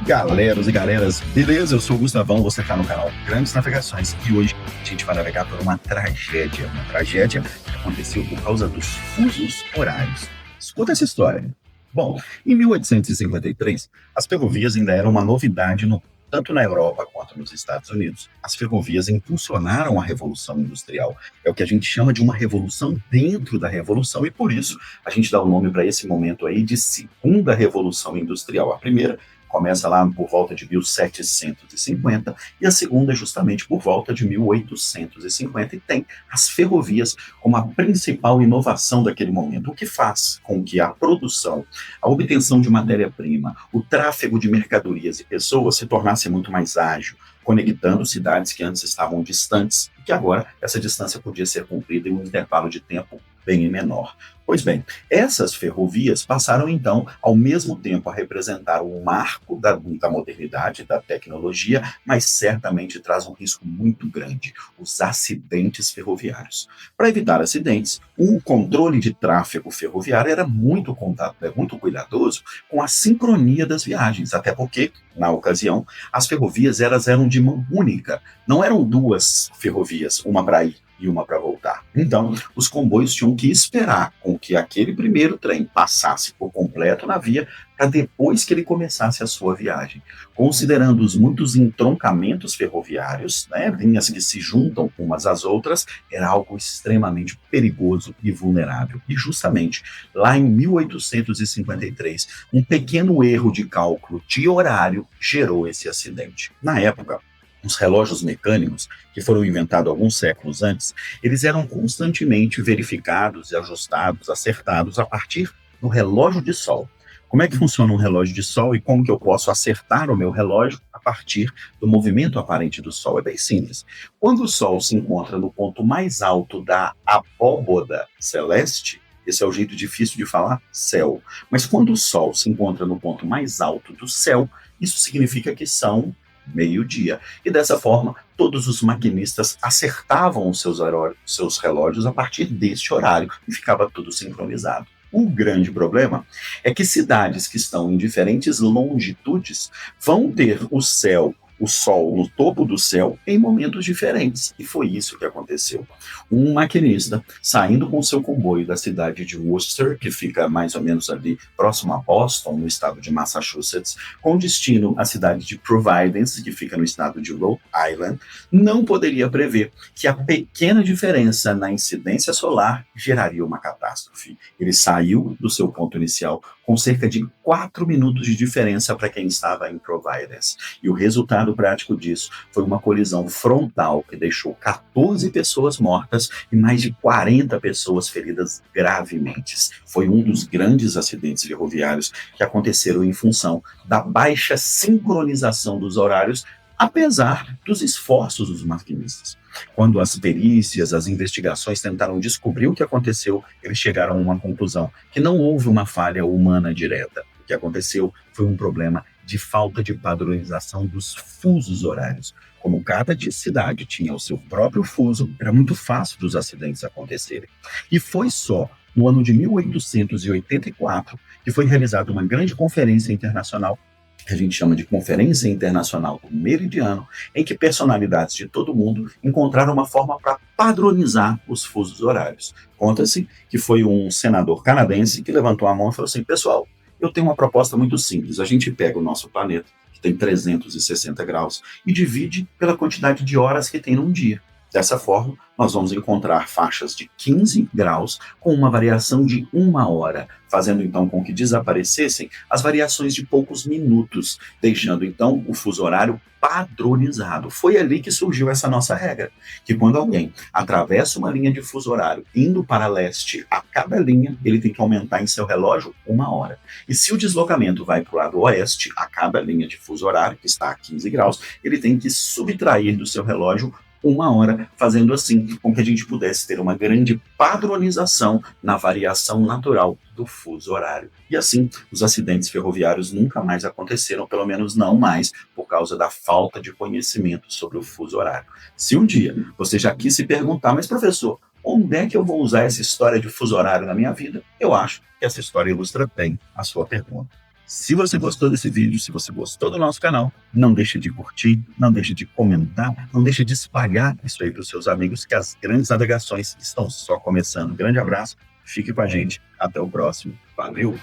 Galeras e galeras, beleza? Eu sou o Gustavão, você está no canal Grandes Navegações e hoje a gente vai navegar por uma tragédia que aconteceu por causa dos fusos horários. Escuta essa história. Bom, em 1853, as ferrovias ainda eram uma novidade tanto na Europa quanto nos Estados Unidos. As ferrovias impulsionaram a Revolução Industrial. É o que a gente chama de uma revolução dentro da revolução e por isso a gente dá o nome para esse momento aí de Segunda Revolução Industrial. A primeira começa lá por volta de 1750 e a segunda justamente por volta de 1850 e tem as ferrovias como a principal inovação daquele momento, o que faz com que a produção, a obtenção de matéria-prima, o tráfego de mercadorias e pessoas se tornasse muito mais ágil, conectando cidades que antes estavam distantes e que agora essa distância podia ser cumprida em um intervalo de tempo bem menor. Pois bem, essas ferrovias passaram então, ao mesmo tempo, a representar um marco da modernidade, da tecnologia, mas certamente traz um risco muito grande, os acidentes ferroviários. Para evitar acidentes, o controle de tráfego ferroviário era muito cuidadoso com a sincronia das viagens, até porque, na ocasião, as ferrovias eram de mão única, não eram duas ferrovias, uma para ir e uma para voltar. Então, os comboios tinham que esperar com que aquele primeiro trem passasse por completo na via para depois que ele começasse a sua viagem. Considerando os muitos entroncamentos ferroviários, linhas que se juntam umas às outras, era algo extremamente perigoso e vulnerável. E justamente lá em 1853, um pequeno erro de cálculo de horário gerou esse acidente. Na época, os relógios mecânicos, que foram inventados alguns séculos antes, eles eram constantemente verificados e ajustados, acertados a partir do relógio de sol. Como é que funciona um relógio de sol e como que eu posso acertar o meu relógio a partir do movimento aparente do sol? É bem simples. Quando o sol se encontra no ponto mais alto da abóboda celeste, esse é o jeito difícil de falar, céu. Mas quando o sol se encontra no ponto mais alto do céu, isso significa que são meio-dia. E dessa forma, todos os maquinistas acertavam os seus relógios a partir deste horário e ficava tudo sincronizado. O grande problema é que cidades que estão em diferentes longitudes vão ter o sol no topo do céu em momentos diferentes. E foi isso que aconteceu. Um maquinista, saindo com seu comboio da cidade de Worcester, que fica mais ou menos ali próximo a Boston, no estado de Massachusetts, com destino à cidade de Providence, que fica no estado de Rhode Island, não poderia prever que a pequena diferença na incidência solar geraria uma catástrofe. Ele saiu do seu ponto inicial com cerca de 4 minutos de diferença para quem estava em Providence. E o resultado prático disso foi uma colisão frontal que deixou 14 pessoas mortas e mais de 40 pessoas feridas gravemente. Foi um dos grandes acidentes ferroviários que aconteceram em função da baixa sincronização dos horários, apesar dos esforços dos maquinistas. Quando as perícias, as investigações tentaram descobrir o que aconteceu, eles chegaram a uma conclusão, que não houve uma falha humana direta. O que aconteceu foi um problema de falta de padronização dos fusos horários. Como cada cidade tinha o seu próprio fuso, era muito fácil dos acidentes acontecerem. E foi só no ano de 1884 que foi realizada uma grande conferência internacional, que a gente chama de Conferência Internacional do Meridiano, em que personalidades de todo o mundo encontraram uma forma para padronizar os fusos horários. Conta-se que foi um senador canadense que levantou a mão e falou assim: pessoal, eu tenho uma proposta muito simples, a gente pega o nosso planeta, que tem 360 graus, e divide pela quantidade de horas que tem num dia. Dessa forma, nós vamos encontrar faixas de 15 graus com uma variação de 1 hora, fazendo então com que desaparecessem as variações de poucos minutos, deixando então o fuso horário padronizado. Foi ali que surgiu essa nossa regra, que quando alguém atravessa uma linha de fuso horário indo para leste, a cada linha ele tem que aumentar em seu relógio 1 hora. E se o deslocamento vai para o lado oeste, a cada linha de fuso horário, que está a 15 graus, ele tem que subtrair do seu relógio 1 hora, fazendo assim com que a gente pudesse ter uma grande padronização na variação natural do fuso horário. E assim, os acidentes ferroviários nunca mais aconteceram, pelo menos não mais, por causa da falta de conhecimento sobre o fuso horário. Se um dia você já quis se perguntar, mas professor, onde é que eu vou usar essa história de fuso horário na minha vida? Eu acho que essa história ilustra bem a sua pergunta. Se você gostou desse vídeo, se você gostou do nosso canal, não deixe de curtir, não deixe de comentar, não deixe de espalhar isso aí para os seus amigos, que as grandes navegações estão só começando. Um grande abraço, fique com a gente. Até o próximo. Valeu!